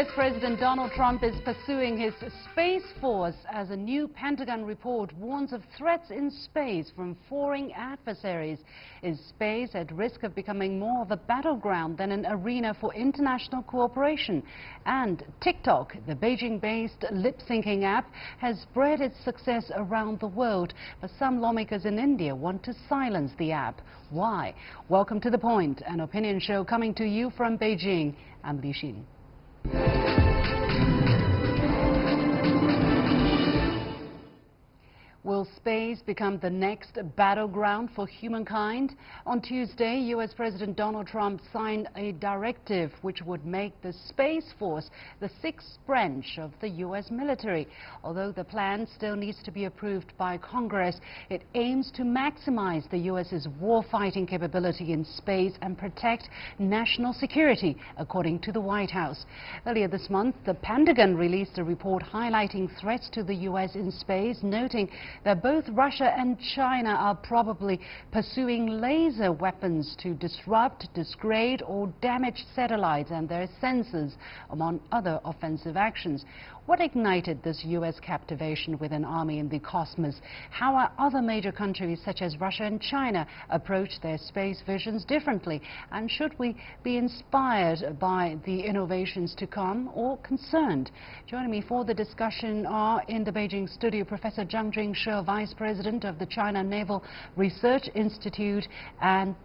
U.S. President Donald Trump is pursuing his Space Force as a new Pentagon report warns of threats in space from foreign adversaries. Is space at risk of becoming more of a battleground than an arena for international cooperation? And TikTok, the Beijing-based lip-syncing app, has spread its success around the world, but some lawmakers in India want to silence the app. Why? Welcome to The Point, an opinion show coming to you from Beijing. I'm Lukin. Will space become the next battleground for humankind? On Tuesday, U.S. President Donald Trump signed a directive which would make the Space Force the sixth branch of the U.S. military. Although the plan still needs to be approved by Congress, it aims to maximize the U.S.'s war-fighting capability in space and protect national security, according to the White House. Earlier this month, the Pentagon released a report highlighting threats to the U.S. in space, noting that both Russia and China are probably pursuing laser weapons to disrupt, degrade or damage satellites and their sensors, among other offensive actions. What ignited this U.S. captivation with an army in the cosmos? How are other major countries such as Russia and China approach their space visions differently? And should we be inspired by the innovations to come or concerned? Joining me for the discussion are in the Beijing studio Professor Zhang Junshe, Vice President of the China Naval Research Institute, and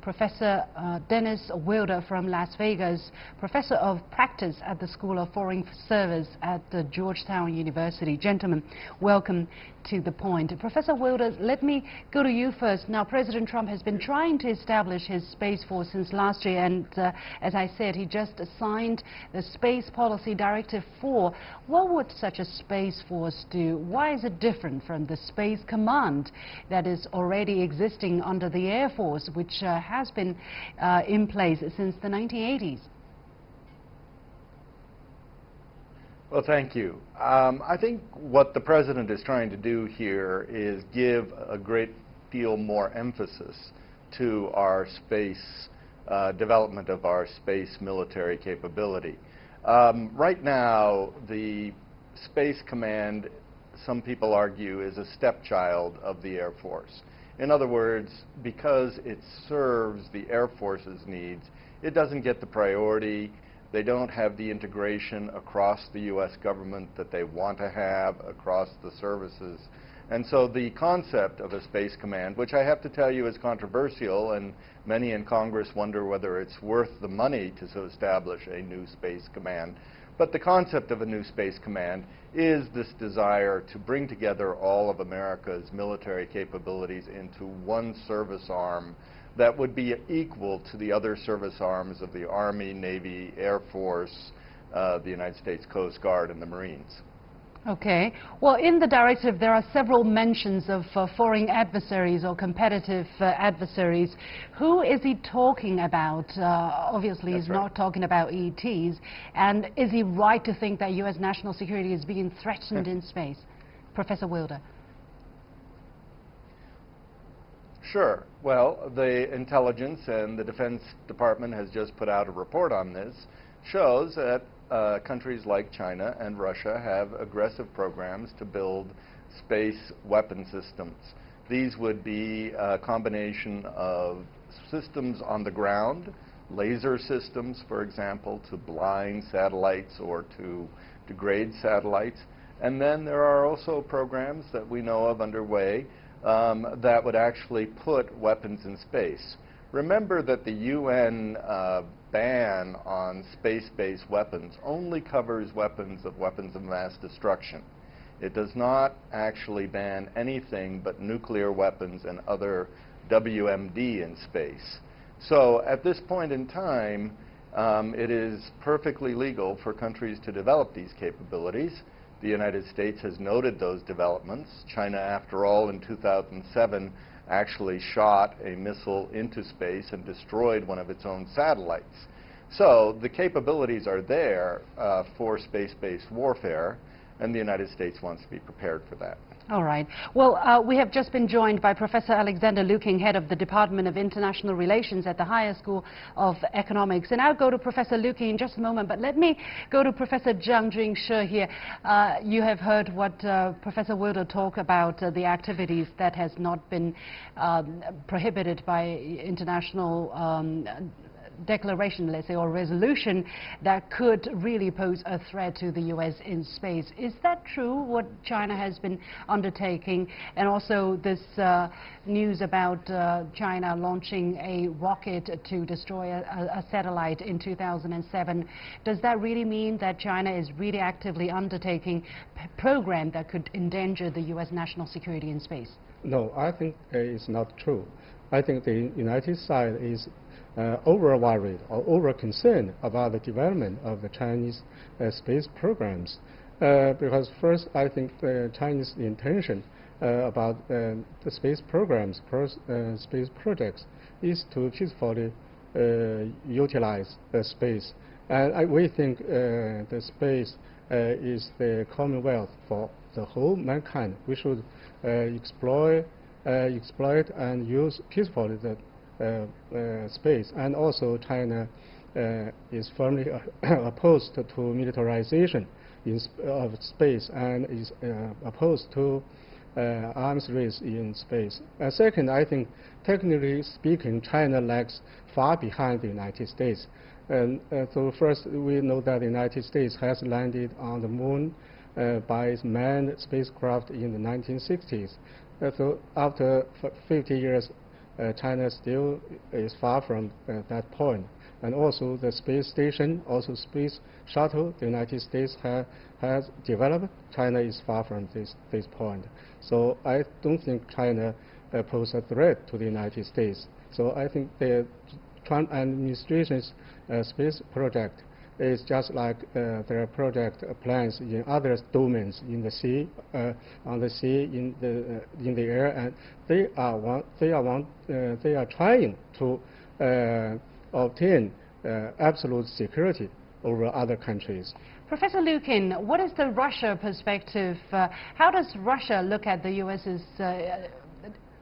Professor Dennis Wilder from Las Vegas, Professor of Practice at the School of Foreign Service at Georgetown University. Gentlemen, welcome to The Point. Professor Wilder, let me go to you first. Now, President Trump has been trying to establish his Space Force since last year, and as I said, he just signed the Space Policy Directive 4. What would such a Space Force do? Why is it different from the Space Command that is already existing under the Air Force, which has been in place since the 1980s? Well, thank you. I think what the President is trying to do here is give a great deal more emphasis to our space development of our space military capability. Right now, the Space Command, some people argue, is a stepchild of the Air Force. In other words, because it serves the Air Force's needs, it doesn't get the priority. They don't have the integration across the U.S. government that they want to have across the services. And so the concept of a Space Command, which I have to tell you is controversial, and many in Congress wonder whether it's worth the money to establish a new Space Command. But the concept of a new Space Command is this desire to bring together all of America's military capabilities into one service arm that would be equal to the other service arms of the Army, Navy, Air Force, the United States Coast Guard, and the Marines. Okay. Well, in the directive, there are several mentions of foreign adversaries or competitive adversaries. Who is he talking about? Obviously, he's not talking about ETs. And is he right to think that U.S. national security is being threatened in space? Professor Wilder. Sure. Well, the intelligence and the Defense Department has just put out a report on this, shows that countries like China and Russia have aggressive programs to build space weapon systems. These would be a combination of systems on the ground, laser systems, for example, to blind satellites or to degrade satellites. And then there are also programs that we know of underway that would actually put weapons in space. Remember that the UN ban on space-based weapons only covers weapons of mass destruction. It does not actually ban anything but nuclear weapons and other WMD in space. So at this point in time, it is perfectly legal for countries to develop these capabilities. The United States has noted those developments. China, after all, in 2007, actually shot a missile into space and destroyed one of its own satellites. So the capabilities are there for space-based warfare. and the United States wants to be prepared for that. All right. Well, we have just been joined by Professor Alexander Lukin, head of the Department of International Relations at the Higher School of Economics. And I'll go to Professor Lukin in just a moment, but let me go to Professor Zhang Junshe here. You have heard what Professor Wilder talk about the activities that has not been prohibited by international declaration, let's say, or resolution that could really pose a threat to the U.S. in space. Is that true, what China has been undertaking? And also this news about China launching a rocket to destroy a satellite in 2007. Does that really mean that China is really actively undertaking a program that could endanger the U.S. national security in space? No, I think it's not true. I think the United side is over-worried or over-concerned about the development of the Chinese space programs. Because first, I think the Chinese intention about the space programs, space projects, is to peacefully utilize the space. And we think the space is the commonwealth for the whole mankind. We should exploit and use peacefully the space. And also China is firmly opposed to militarization of space and is opposed to arms race in space. Second, I think technically speaking, China lags far behind the United States. And so first, we know that the United States has landed on the moon by its manned spacecraft in the 1960s. So after 50 years, China still is far from that point. And also the space station, also space shuttle, the United States has developed. China is far from this point. So I don't think China poses a threat to the United States. So I think the Trump administration's space project is just like their project plans in other domains, in the sea, on the sea, in the air, and they are trying to obtain absolute security over other countries. Professor Lukin, what is the Russia perspective? How does Russia look at the U.S.'s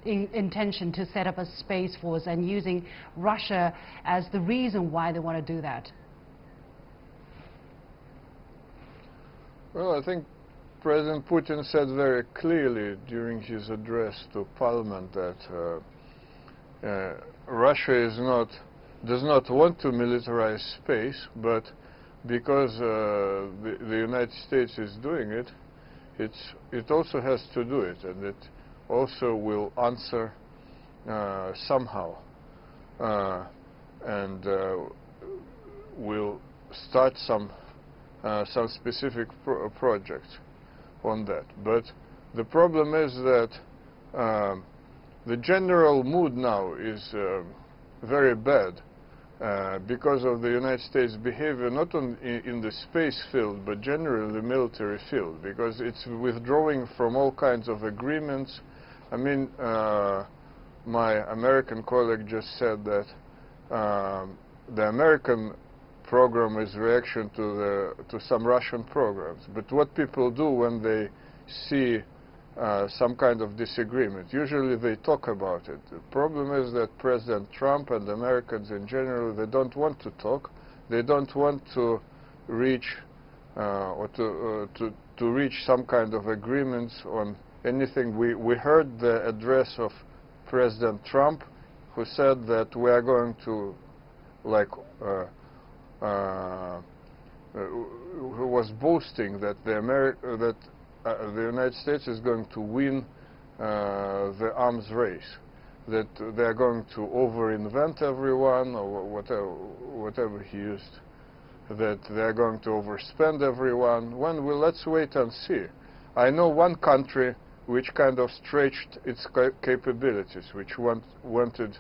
intention to set up a space force and using Russia as the reason why they want to do that? Well, I think President Putin said very clearly during his address to Parliament that Russia does not want to militarize space, but because the United States is doing it, it also has to do it, and it also will answer somehow, and will start some specific projects on that. But the problem is that the general mood now is very bad because of the United States behavior, not in the space field, but generally the military field, because it's withdrawing from all kinds of agreements. I mean, my American colleague just said that the American program is reaction to some Russian programs. But what people do when they see some kind of disagreement, usually they talk about it. The problem is that President Trump and Americans in general, they don't want to talk. They don't want to reach or to reach some kind of agreements on anything. We heard the address of President Trump, who said that we are going to, like, who was boasting that the United States is going to win the arms race, that they are going to over-invent everyone, or whatever he used, that they are going to overspend everyone. Well, let's wait and see. I know one country which kind of stretched its capabilities, which wanted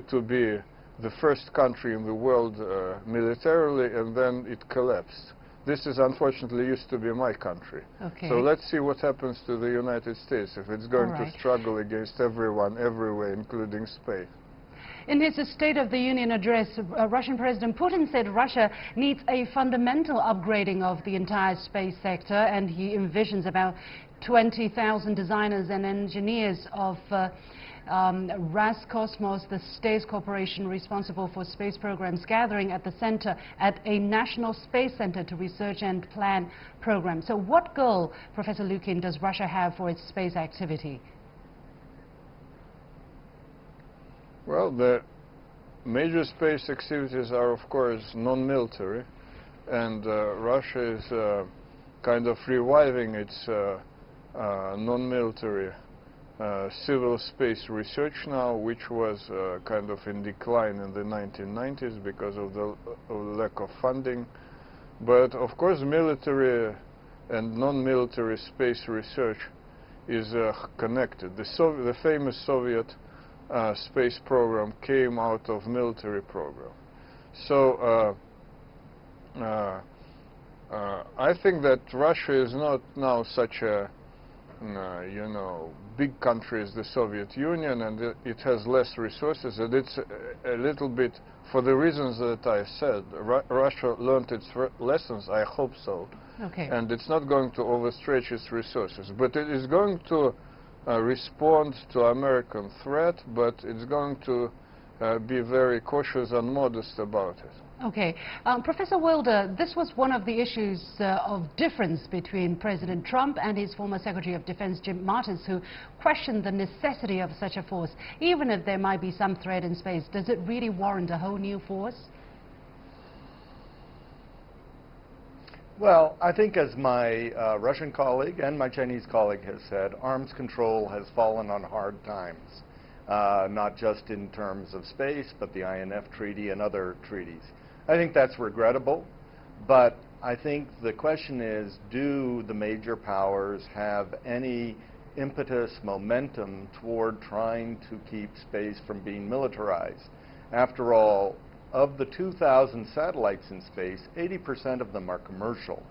to be the first country in the world militarily, and then it collapsed. This is unfortunately used to be my country. Okay. So let's see what happens to the United States if it's going to struggle against everyone, everywhere, including space. In his State of the Union address, Russian President Putin said Russia needs a fundamental upgrading of the entire space sector, and he envisions about 20,000 designers and engineers of Roscosmos, the space corporation responsible for space programs, gathering at the center at a national space center to research and plan programs. So what goal, Professor Lukin, does Russia have for its space activity? Well, the major space activities are, of course, non-military, and Russia is kind of reviving its non-military civil space research now, which was kind of in decline in the 1990s because of the lack of funding. But, of course, military and non-military space research is connected. The famous Soviet space program came out of military program. So I think that Russia is not now such a you know, big country as the Soviet Union, and it has less resources, and it's a little bit, for the reasons that I said, Russia learned its lessons, I hope so. Okay. And it's not going to overstretch its resources, but it is going to respond to American threat, but it's going to be very cautious and modest about it. Okay. Professor Wilder, this was one of the issues of difference between President Trump and his former Secretary of Defense, Jim Mattis, who questioned the necessity of such a force. Even if there might be some threat in space, does it really warrant a whole new force? Well, I think, as my Russian colleague and my Chinese colleague has said, arms control has fallen on hard times, not just in terms of space, but the INF Treaty and other treaties. I think that's regrettable, but I think the question is, do the major powers have any impetus, momentum toward trying to keep space from being militarized? After all, of the 2,000 satellites in space, 80% of them are commercial.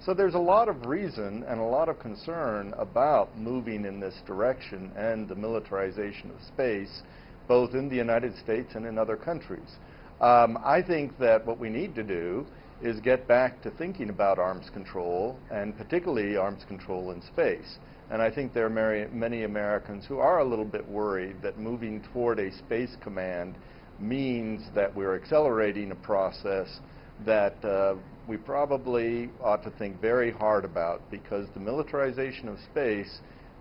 So there's a lot of reason and a lot of concern about moving in this direction and the militarization of space, both in the United States and in other countries. I think that what we need to do is get back to thinking about arms control, and particularly arms control in space. And I think there are many Americans who are a little bit worried that moving toward a space command means that we're accelerating a process that we probably ought to think very hard about, because the militarization of space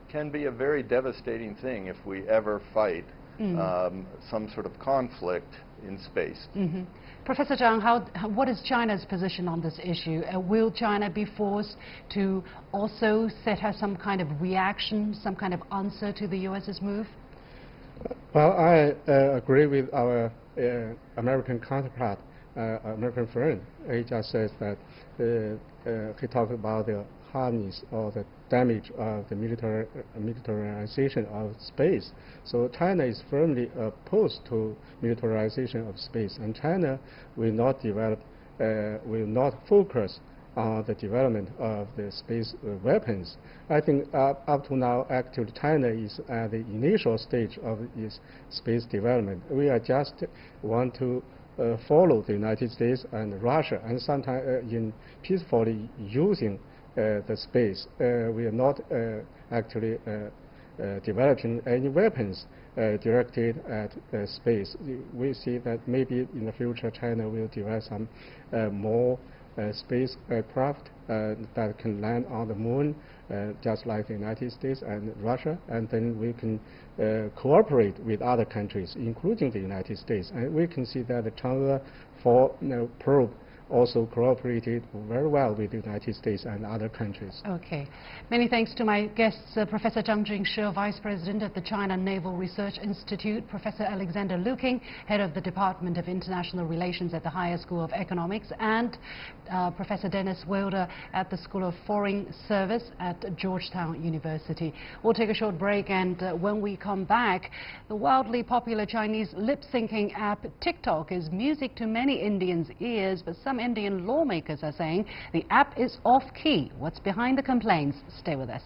can be a very devastating thing if we ever fight some sort of conflict in space. Professor Zhang, what is China's position on this issue? Will China be forced to also set out some kind of reaction, some kind of answer to the U.S.'s move? Well, I agree with our American counterpart, American friend. He just says that he talked about the harmness or the damage of the militarization of space. So China is firmly opposed to militarization of space, and China will not develop, will not focus on the development of the space weapons. I think up to now, actually, China is at the initial stage of its space development. We are just want to follow the United States and Russia, and sometimes in peacefully using the space. We are not actually developing any weapons directed at space. We see that maybe in the future China will develop some more spacecraft that can land on the moon, just like the United States and Russia, and then we can cooperate with other countries, including the United States. And we can see that the Chang'e 4 probe also cooperated very well with the United States and other countries. Okay. Many thanks to my guests, Professor Zhang Junshe, Vice President at the China Naval Research Institute, Professor Alexander Lukin, Head of the Department of International Relations at the Higher School of Economics, and Professor Dennis Wilder at the School of Foreign Service at Georgetown University. We'll take a short break, and when we come back, the wildly popular Chinese lip-syncing app TikTok is music to many Indians' ears, but some Indian lawmakers are saying the app is off-key. What's behind the complaints? Stay with us.